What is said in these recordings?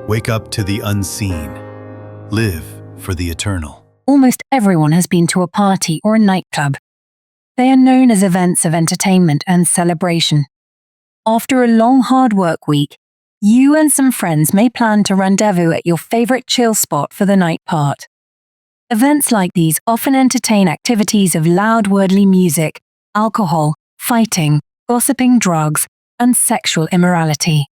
Wake up to the unseen. Live for the eternal. Almost everyone has been to a party or a nightclub. They are known as events of entertainment and celebration. After a long hard work week, you and some friends may plan to rendezvous at your favorite chill spot for the night part. Events like these often entertain activities of loud worldly music, alcohol, fighting, gossiping, drugs, and sexual immorality.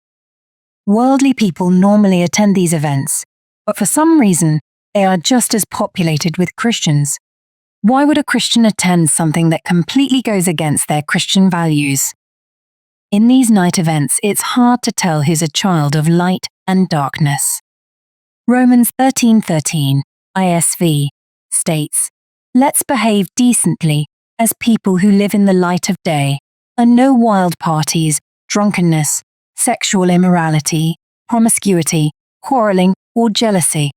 Worldly people normally attend these events, but for some reason, they are just as populated with Christians. Why would a Christian attend something that completely goes against their Christian values? In these night events, it's hard to tell who's a child of light and darkness. Romans 13:13, ISV, states, "Let's behave decently as people who live in the light of day, and no wild parties, drunkenness, sexual immorality, promiscuity, quarreling, or jealousy."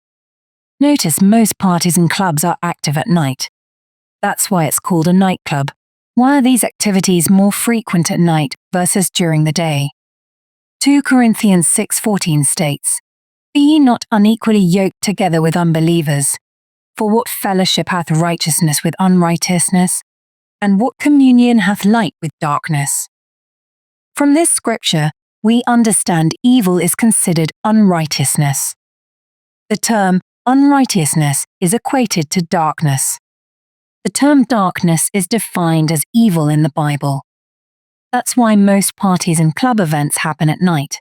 Notice most parties and clubs are active at night. That's why it's called a nightclub. Why are these activities more frequent at night versus during the day? 2 Corinthians 6:14 states, "Be ye not unequally yoked together with unbelievers. For what fellowship hath righteousness with unrighteousness? And what communion hath light with darkness?" From this scripture, we understand evil is considered unrighteousness. The term unrighteousness is equated to darkness. The term darkness is defined as evil in the Bible. That's why most parties and club events happen at night.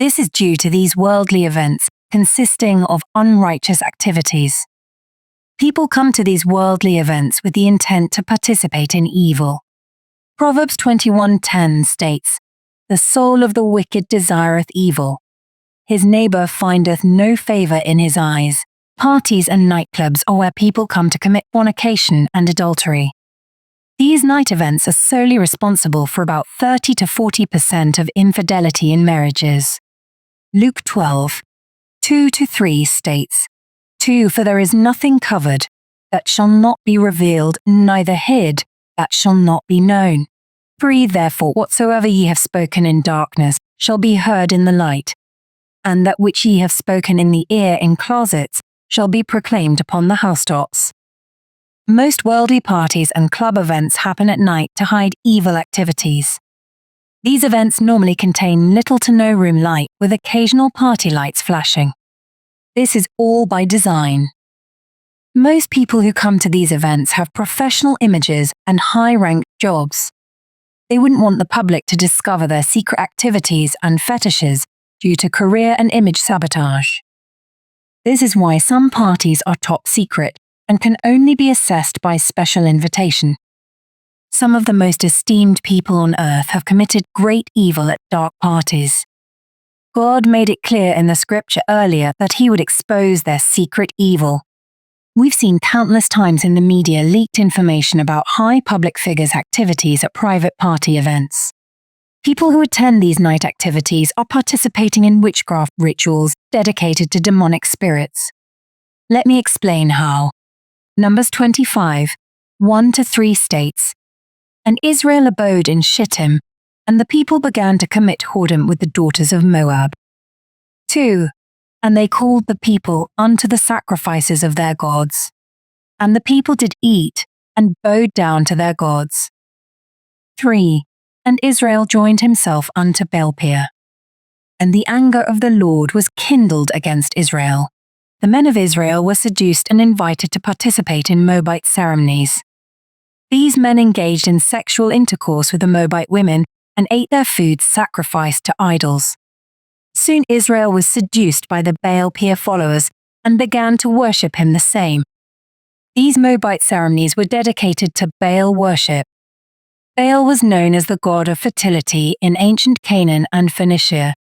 This is due to these worldly events consisting of unrighteous activities. People come to these worldly events with the intent to participate in evil. Proverbs 21:10 states, "The soul of the wicked desireth evil. His neighbor findeth no favor in his eyes." Parties and nightclubs are where people come to commit fornication and adultery. These night events are solely responsible for about 30 to 40% of infidelity in marriages. Luke 12:2-3 states, "2 For there is nothing covered that shall not be revealed, neither hid that shall not be known. 3 Therefore whatsoever ye have spoken in darkness shall be heard in the light, and that which ye have spoken in the ear in closets shall be proclaimed upon the housetops." Most worldly parties and club events happen at night to hide evil activities. These events normally contain little to no room light with occasional party lights flashing. This is all by design. Most people who come to these events have professional images and high-ranked jobs. They wouldn't want the public to discover their secret activities and fetishes due to career and image sabotage. This is why some parties are top secret and can only be accessed by special invitation. Some of the most esteemed people on earth have committed great evil at dark parties. God made it clear in the scripture earlier that he would expose their secret evil. We've seen countless times in the media leaked information about high public figures' activities at private party events. People who attend these night activities are participating in witchcraft rituals dedicated to demonic spirits. Let me explain how. Numbers 25:1-3 states, "And Israel abode in Shittim, and the people began to commit whoredom with the daughters of Moab. 2 And they called the people unto the sacrifices of their gods. And the people did eat, and bowed down to their gods. 3 And Israel joined himself unto Baalpeor. And the anger of the Lord was kindled against Israel. The men of Israel were seduced and invited to participate in Moabite ceremonies. These men engaged in sexual intercourse with the Moabite women and ate their food sacrificed to idols. Soon Israel was seduced by the Baalpeor followers and began to worship him the same. These Moabite ceremonies were dedicated to Baal worship. Baal was known as the god of fertility in ancient Canaan and Phoenicia.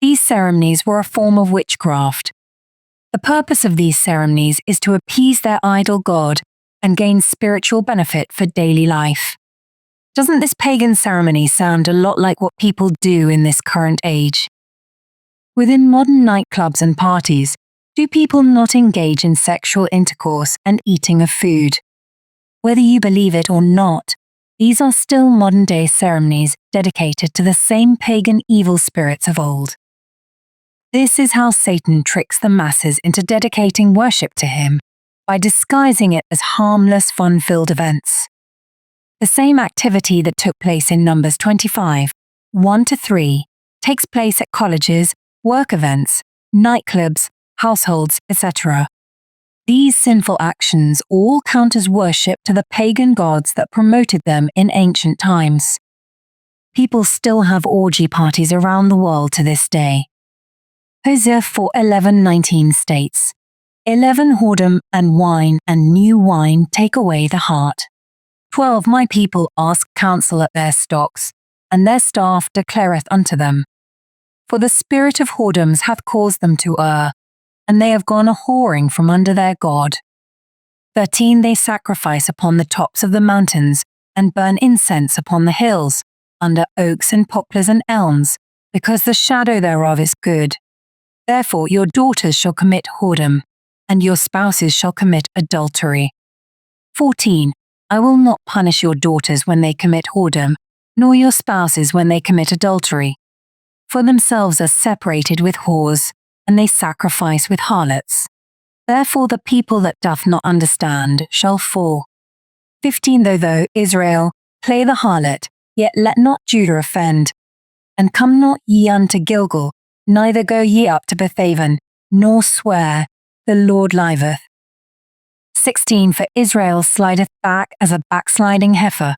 These ceremonies were a form of witchcraft. The purpose of these ceremonies is to appease their idol god and gain spiritual benefit for daily life. Doesn't this pagan ceremony sound a lot like what people do in this current age? Within modern nightclubs and parties, do people not engage in sexual intercourse and eating of food? Whether you believe it or not, these are still modern-day ceremonies dedicated to the same pagan evil spirits of old. This is how Satan tricks the masses into dedicating worship to him by disguising it as harmless, fun-filled events. The same activity that took place in Numbers 25, 1-3, takes place at colleges, work events, nightclubs, households, etc. These sinful actions all count as worship to the pagan gods that promoted them in ancient times. People still have orgy parties around the world to this day. Hosea 4:11-19 states, 11 whoredom and wine and new wine take away the heart. 12 My people ask counsel at their stocks, and their staff declareth unto them. For the spirit of whoredoms hath caused them to err, and they have gone a whoring from under their God. 13 They sacrifice upon the tops of the mountains, and burn incense upon the hills, under oaks and poplars and elms, because the shadow thereof is good. Therefore your daughters shall commit whoredom, and your spouses shall commit adultery. 14 I will not punish your daughters when they commit whoredom, nor your spouses when they commit adultery. For themselves are separated with whores, and they sacrifice with harlots. Therefore the people that doth not understand shall fall. 15 Though Israel play the harlot, yet let not Judah offend. And come not ye unto Gilgal, neither go ye up to Bethaven, nor swear, the Lord liveth. 16 For Israel slideth back as a backsliding heifer.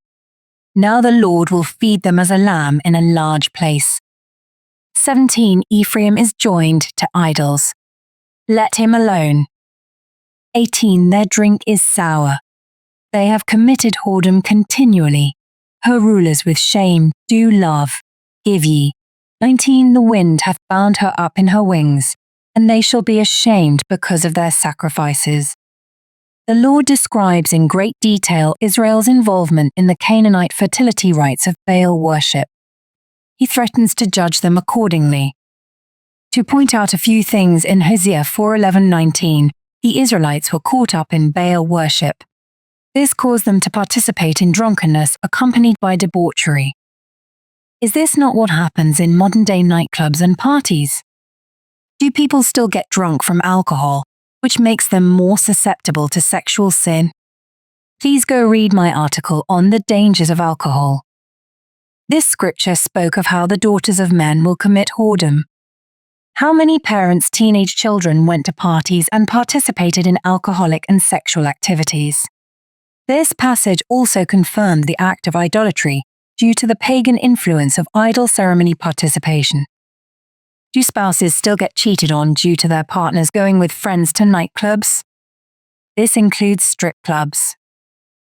Now the Lord will feed them as a lamb in a large place. 17 Ephraim is joined to idols. Let him alone. 18 Their drink is sour. They have committed whoredom continually. Her rulers with shame do love. Give ye. 19 The wind hath bound her up in her wings, and they shall be ashamed because of their sacrifices. The Lord describes in great detail Israel's involvement in the Canaanite fertility rites of Baal worship. He threatens to judge them accordingly. To point out a few things in Hosea 4:11-19, the Israelites were caught up in Baal worship. This caused them to participate in drunkenness accompanied by debauchery. Is this not what happens in modern-day nightclubs and parties? Do people still get drunk from alcohol, which makes them more susceptible to sexual sin? Please go read my article on the dangers of alcohol. This scripture spoke of how the daughters of men will commit whoredom. How many parents' teenage children went to parties and participated in alcoholic and sexual activities? This passage also confirmed the act of idolatry due to the pagan influence of idol ceremony participation. Do spouses still get cheated on due to their partners going with friends to nightclubs? This includes strip clubs.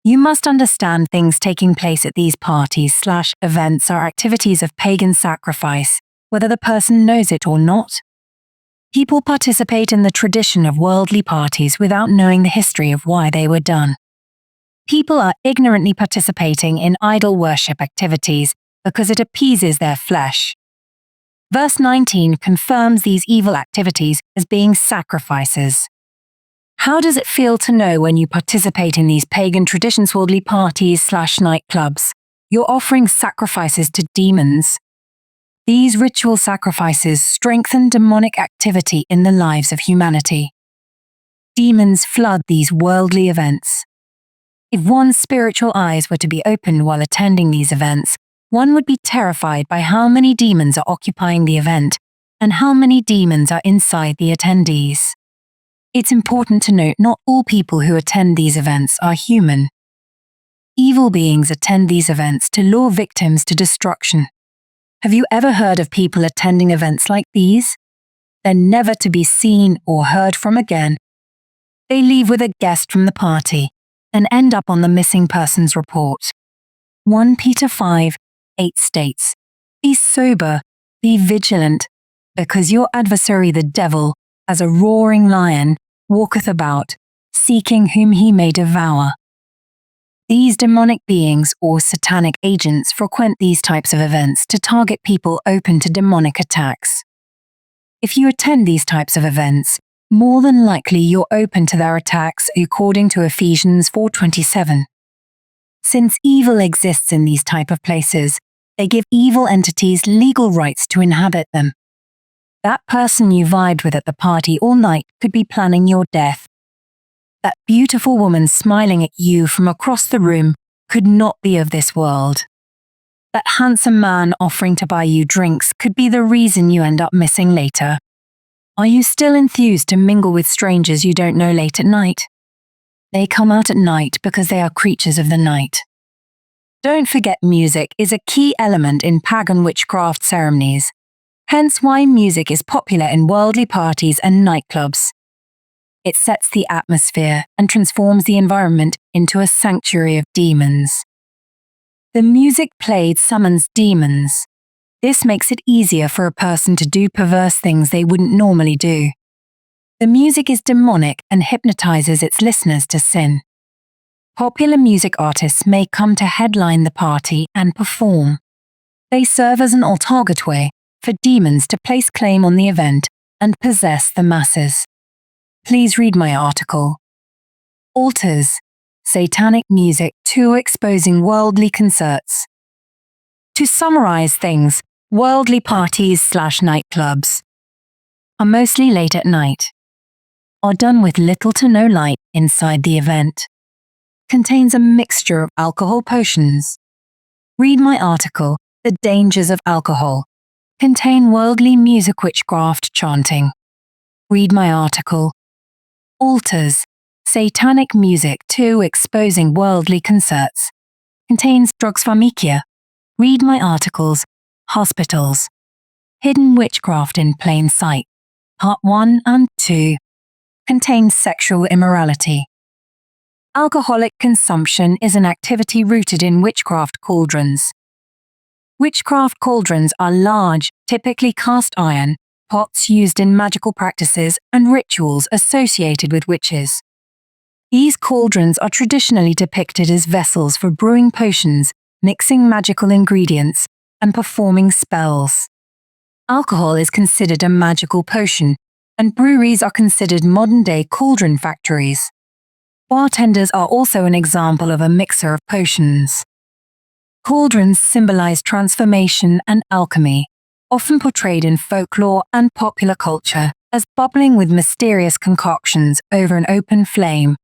You must understand things taking place at these parties/events are activities of pagan sacrifice, whether the person knows it or not. People participate in the tradition of worldly parties without knowing the history of why they were done. People are ignorantly participating in idol worship activities because it appeases their flesh. Verse 19 confirms these evil activities as being sacrifices. How does it feel to know when you participate in these pagan traditions worldly parties/nightclubs? You're offering sacrifices to demons. These ritual sacrifices strengthen demonic activity in the lives of humanity. Demons flood these worldly events. If one's spiritual eyes were to be opened while attending these events, one would be terrified by how many demons are occupying the event and how many demons are inside the attendees. It's important to note not all people who attend these events are human. Evil beings attend these events to lure victims to destruction. Have you ever heard of people attending events like these? They're never to be seen or heard from again. They leave with a guest from the party and end up on the missing persons report. 1 Peter 5:8 states, "Be sober, be vigilant, because your adversary the devil, as a roaring lion, walketh about, seeking whom he may devour." These demonic beings or satanic agents frequent these types of events to target people open to demonic attacks. If you attend these types of events, more than likely you're open to their attacks according to Ephesians 4:27. Since evil exists in these type of places, they give evil entities legal rights to inhabit them. That person you vibed with at the party all night could be planning your death. That beautiful woman smiling at you from across the room could not be of this world. That handsome man offering to buy you drinks could be the reason you end up missing later. Are you still enthused to mingle with strangers you don't know late at night? They come out at night because they are creatures of the night. Don't forget, music is a key element in pagan witchcraft ceremonies, hence why music is popular in worldly parties and nightclubs. It sets the atmosphere and transforms the environment into a sanctuary of demons. The music played summons demons. This makes it easier for a person to do perverse things they wouldn't normally do. The music is demonic and hypnotizes its listeners to sin. Popular music artists may come to headline the party and perform. They serve as an altargetway for demons to place claim on the event and possess the masses. Please read my article. Altars, satanic music to exposing worldly concerts. To summarize things, worldly parties/nightclubs are mostly late at night, are done with little to no light inside the event, contains a mixture of alcohol potions. Read my article, The Dangers of Alcohol, contain worldly music witchcraft chanting. Read my article, Altars, satanic music to exposing worldly concerts, contains drugs pharmacia. Read my articles, Hospitals, hidden witchcraft in plain sight, Part 1 and 2, contains sexual immorality. Alcoholic consumption is an activity rooted in witchcraft cauldrons. Witchcraft cauldrons are large, typically cast iron, pots used in magical practices and rituals associated with witches. These cauldrons are traditionally depicted as vessels for brewing potions, mixing magical ingredients, and performing spells. Alcohol is considered a magical potion, and breweries are considered modern-day cauldron factories. Bartenders are also an example of a mixer of potions. Cauldrons symbolize transformation and alchemy, often portrayed in folklore and popular culture as bubbling with mysterious concoctions over an open flame.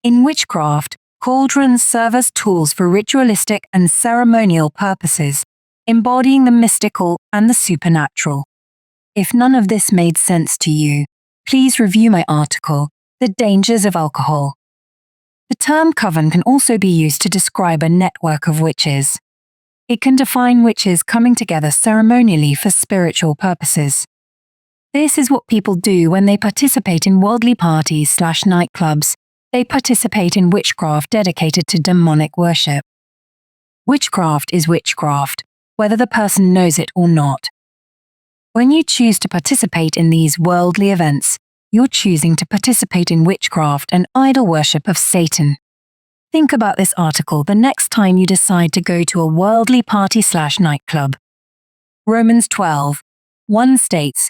In witchcraft, cauldrons serve as tools for ritualistic and ceremonial purposes, embodying the mystical and the supernatural. If none of this made sense to you, please review my article, The Dangers of Alcohol. The term coven can also be used to describe a network of witches. It can define witches coming together ceremonially for spiritual purposes. This is what people do when they participate in worldly parties/nightclubs. They participate in witchcraft dedicated to demonic worship. Witchcraft is witchcraft, whether the person knows it or not. When you choose to participate in these worldly events, you're choosing to participate in witchcraft and idol worship of Satan. Think about this article the next time you decide to go to a worldly party/nightclub. Romans 12:1 states,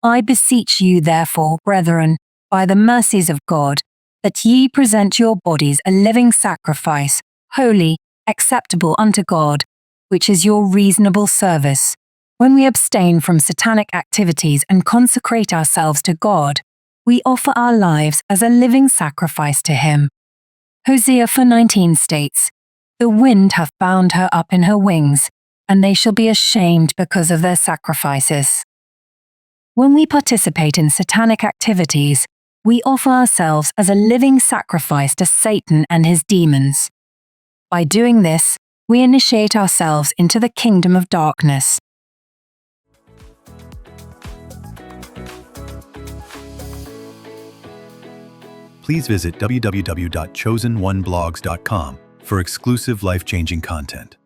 I beseech you therefore, brethren, by the mercies of God, that ye present your bodies a living sacrifice, holy, acceptable unto God, which is your reasonable service. When we abstain from satanic activities and consecrate ourselves to God, we offer our lives as a living sacrifice to Him. Hosea 4:19 states, The wind hath bound her up in her wings, and they shall be ashamed because of their sacrifices. When we participate in satanic activities, we offer ourselves as a living sacrifice to Satan and his demons. By doing this, we initiate ourselves into the kingdom of darkness. Please visit www.chosenoneblogs.com for exclusive life-changing content.